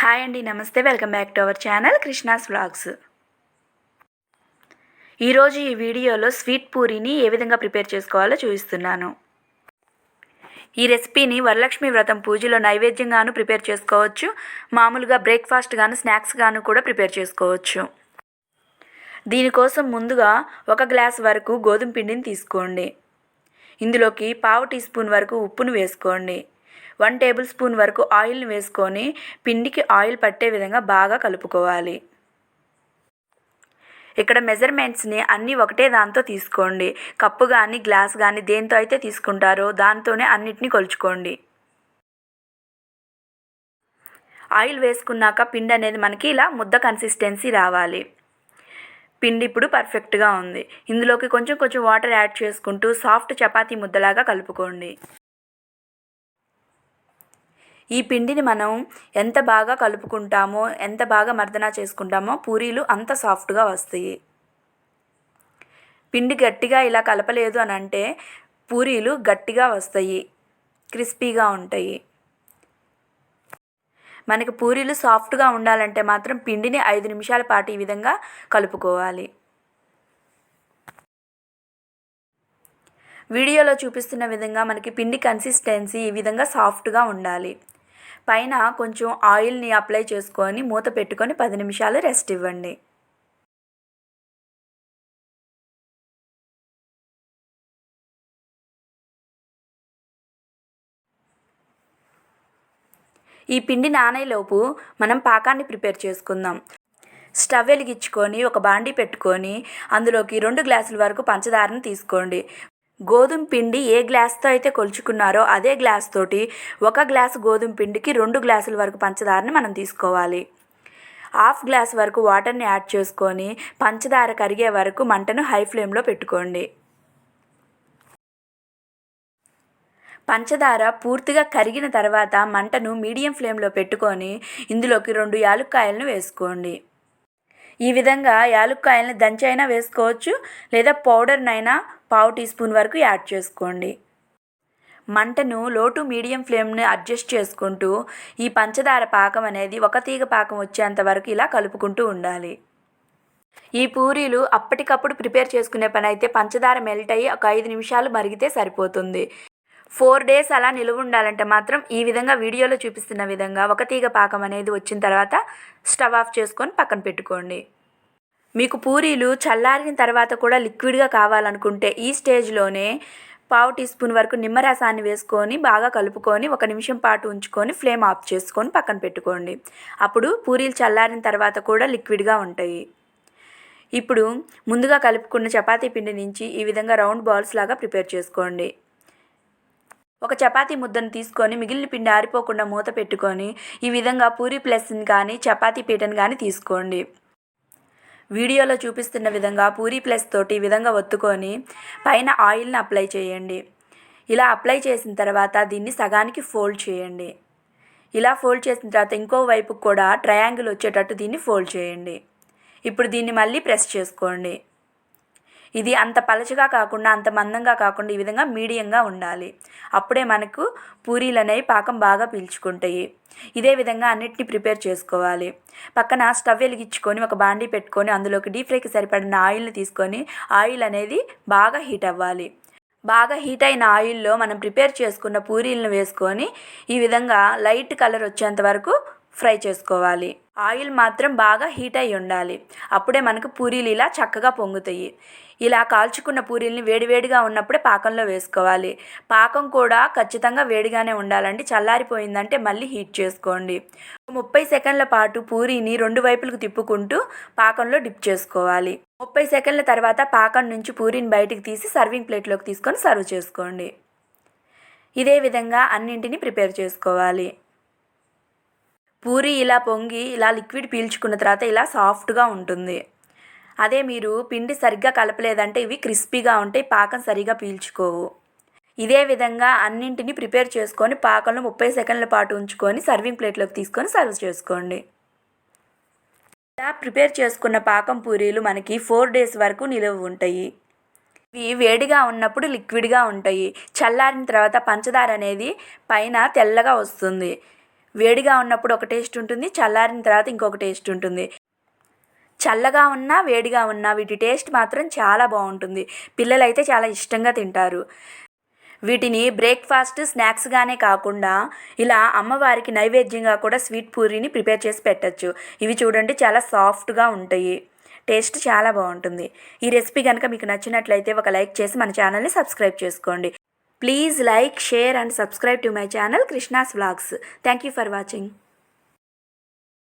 Hi అండి, నమస్తే. Welcome back to our channel Krishna's vlogs. ఈరోజు ఈ వీడియోలో స్వీట్ పూరీని ఏ విధంగా ప్రిపేర్ చేసుకోవాలో చూపిస్తున్నాను. ఈ రెసిపీని వరలక్ష్మి వ్రతం పూజలో నైవేద్యంగాను ప్రిపేర్ చేసుకోవచ్చు, మామూలుగా బ్రేక్ఫాస్ట్ గాను స్నాక్స్ గాను కూడా ప్రిపేర్ చేసుకోవచ్చు. దీనికోసం ముందుగా 1 గ్లాస్ వరకు గోధుమ పిండిని తీసుకోండి. ఇందులోకి 1/2 టీ స్పూన్ వరకు ఉప్పును వేసుకోండి. 1 టేబుల్ స్పూన్ వరకు ఆయిల్ని వేసుకొని పిండికి ఆయిల్ పట్టే విధంగా బాగా కలుపుకోవాలి. ఇక్కడ మెజర్మెంట్స్ని అన్నీ ఒకటే దాంతో తీసుకోండి. కప్పు కానీ గ్లాస్ కానీ దేంతో అయితే తీసుకుంటారో దాంతోనే అన్నిటినీ కొలుచుకోండి. ఆయిల్ వేసుకున్నాక పిండి అనేది మనకి ఇలా ముద్ద కన్సిస్టెన్సీ రావాలి. పిండి ఇప్పుడు పర్ఫెక్ట్గా ఉంది. ఇందులోకి కొంచెం వాటర్ యాడ్ చేసుకుంటూ సాఫ్ట్ చపాతీ ముద్దలాగా కలుపుకోండి. ఈ పిండిని మనం ఎంత బాగా కలుపుకుంటామో, ఎంత బాగా మర్దన చేసుకుంటామో పూరీలు అంత సాఫ్ట్గా వస్తాయి. పిండి గట్టిగా ఇలా కలపలేదు అని అంటే పూరీలు గట్టిగా వస్తాయి, క్రిస్పీగా ఉంటాయి. మనకి పూరీలు సాఫ్ట్గా ఉండాలంటే మాత్రం పిండిని 5 నిమిషాల పాటు ఈ విధంగా కలుపుకోవాలి. వీడియోలో చూపిస్తున్న విధంగా మనకి పిండి కన్సిస్టెన్సీ ఈ విధంగా సాఫ్ట్గా ఉండాలి. పైన కొంచెం ఆయిల్ని అప్లై చేసుకొని మూత పెట్టుకొని 10 నిమిషాలు రెస్ట్ ఇవ్వండి. ఈ పిండి నానేలోపు మనం పాకాన్ని ప్రిపేర్ చేసుకుందాం. స్టవ్ వెలిగించుకొని ఒక బాండీ పెట్టుకొని అందులోకి 2 గ్లాసుల వరకు పంచదారను తీసుకోండి. గోధుమ పిండి ఏ గ్లాస్తో అయితే కొలుచుకున్నారో అదే గ్లాస్ తోటి 1 గ్లాసు గోధుమ పిండికి 2 గ్లాసుల వరకు పంచదారని మనం తీసుకోవాలి. 1/2 గ్లాస్ వరకు వాటర్ని యాడ్ చేసుకొని పంచదార కరిగే వరకు మంటను హై ఫ్లేమ్లో పెట్టుకోండి. పంచదార పూర్తిగా కరిగిన తర్వాత మంటను మీడియం ఫ్లేమ్లో పెట్టుకొని ఇందులోకి 2 యాలుక్కాయలను వేసుకోండి. ఈ విధంగా యాలుక్కాయలను దంచైనా వేసుకోవచ్చు, లేదా పౌడర్నైనా 1/2 టీ స్పూన్ వరకు యాడ్ చేసుకోండి. మంటను లో టు మీడియం ఫ్లేమ్ని అడ్జస్ట్ చేసుకుంటూ ఈ పంచదార పాకం అనేది ఒక తీగ పాకం వచ్చేంత వరకు ఇలా కలుపుకుంటూ ఉండాలి. ఈ పూరీలు అప్పటికప్పుడు ప్రిపేర్ చేసుకునే పని అయితే పంచదార మెల్ట్ అయ్యి ఒక 5 నిమిషాలు మరిగితే సరిపోతుంది. 4 డేస్ అలా నిలువ ఉండాలంటే మాత్రం ఈ విధంగా వీడియోలో చూపిస్తున్న విధంగా ఒక తీగ పాకం అనేది వచ్చిన తర్వాత స్టవ్ ఆఫ్ చేసుకొని పక్కన పెట్టుకోండి. మీకు పూరీలు చల్లారిన తర్వాత కూడా లిక్విడ్గా కావాలనుకుంటే ఈ స్టేజ్లోనే 1/2 టీ స్పూన్ వరకు నిమ్మరసాన్ని వేసుకొని బాగా కలుపుకొని 1 నిమిషం పాటు ఉంచుకొని ఫ్లేమ్ ఆఫ్ చేసుకొని పక్కన పెట్టుకోండి. అప్పుడు పూరీలు చల్లారిన తర్వాత కూడా లిక్విడ్గా ఉంటాయి. ఇప్పుడు ముందుగా కలుపుకున్న చపాతీ పిండి నుంచి ఈ విధంగా రౌండ్ బాల్స్ లాగా ప్రిపేర్ చేసుకోండి. ఒక చపాతీ ముద్దను తీసుకొని మిగిలిన పిండి ఆరిపోకుండా మూత పెట్టుకొని ఈ విధంగా పూరీ ప్లస్ని కానీ చపాతీ పీటను కానీ తీసుకోండి. వీడియోలో చూపిస్తున్న విధంగా పూరీ ప్లస్ తోటి ఈ విధంగా ఒత్తుకొని పైన ఆయిల్ని అప్లై చేయండి. ఇలా అప్లై చేసిన తర్వాత దీన్ని సగానికి ఫోల్డ్ చేయండి. ఇలా ఫోల్డ్ చేసిన తర్వాత ఇంకో వైపుకు కూడా ట్రయాంగిల్ వచ్చేటట్టు దీన్ని ఫోల్డ్ చేయండి. ఇప్పుడు దీన్ని మళ్ళీ ప్రెస్ చేసుకోండి. ఇది అంత పలచగా కాకుండా అంత మందంగా కాకుండా ఈ విధంగా మీడియంగా ఉండాలి. అప్పుడే మనకు పూరీలు అనేవి పాకం బాగా పీల్చుకుంటాయి. ఇదే విధంగా అన్నిటిని ప్రిపేర్ చేసుకోవాలి. పక్కన స్టవ్ వెలిగించుకొని ఒక బాండీ పెట్టుకొని అందులోకి డీప్ ఫ్రైకి సరిపడిన ఆయిల్ని తీసుకొని ఆయిల్ అనేది బాగా హీట్ అవ్వాలి. బాగా హీట్ అయిన ఆయిల్లో మనం ప్రిపేర్ చేసుకున్న పూరీలను వేసుకొని ఈ విధంగా లైట్ కలర్ వచ్చేంత వరకు ఫ్రై చేసుకోవాలి. ఆయిల్ మాత్రం బాగా హీట్ అయి ఉండాలి. అప్పుడే మనకు పూరీలు ఇలా చక్కగా పొంగుతాయి. ఇలా కాల్చుకున్న పూరీల్ని వేడివేడిగా ఉన్నప్పుడే పాకంలో వేసుకోవాలి. పాకం కూడా ఖచ్చితంగా వేడిగానే ఉండాలండి. చల్లారిపోయిందంటే మళ్ళీ హీట్ చేసుకోండి. 30 సెకండ్ల పాటు పూరీని 2 వైపులకు తిప్పుకుంటూ పాకంలో డిప్ చేసుకోవాలి. 30 సెకండ్ల తర్వాత పాకం నుంచి పూరీని బయటికి తీసి సర్వింగ్ ప్లేట్లోకి తీసుకొని సర్వ్ చేసుకోండి. ఇదే విధంగా అన్నింటినీ ప్రిపేర్ చేసుకోవాలి. పూరీ ఇలా పొంగి ఇలా లిక్విడ్ పీల్చుకున్న తర్వాత ఇలా సాఫ్ట్గా ఉంటుంది. అదే మీరు పిండి సరిగ్గా కలపలేదంటే ఇవి క్రిస్పీగా ఉంటాయి, పాకం సరిగా పీల్చుకోవు. ఇదే విధంగా అన్నింటినీ ప్రిపేర్ చేసుకొని పాకంలో 30 సెకండ్ల పాటు ఉంచుకొని సర్వింగ్ ప్లేట్లోకి తీసుకొని సర్వ్ చేసుకోండి. ఇలా ప్రిపేర్ చేసుకున్న పాకం పూరీలు మనకి 4 డేస్ వరకు నిలువ ఉంటాయి. ఇవి వేడిగా ఉన్నప్పుడు లిక్విడ్గా ఉంటాయి. చల్లారిన తర్వాత పంచదార అనేది పైన తెల్లగా వస్తుంది. వేడిగా ఉన్నప్పుడు ఒక టేస్ట్ ఉంటుంది, చల్లారిన తర్వాత ఇంకొక టేస్ట్ ఉంటుంది. చల్లగా ఉన్నా వేడిగా ఉన్నా వీటి టేస్ట్ మాత్రం చాలా బాగుంటుంది. పిల్లలైతే చాలా ఇష్టంగా తింటారు. వీటిని బ్రేక్ఫాస్ట్ స్నాక్స్గానే కాకుండా ఇలా అమ్మవారికి నైవేద్యంగా కూడా స్వీట్ పూరీని ప్రిపేర్ చేసి పెట్టచ్చు. ఇవి చూడండి చాలా సాఫ్ట్గా ఉంటాయి, టేస్ట్ చాలా బాగుంటుంది. ఈ రెసిపీ కనుక మీకు నచ్చినట్లయితే ఒక లైక్ చేసి మన ఛానల్ని సబ్స్క్రైబ్ చేసుకోండి. Please like, share and subscribe to my channel Krishna's vlogs. Thank you for watching.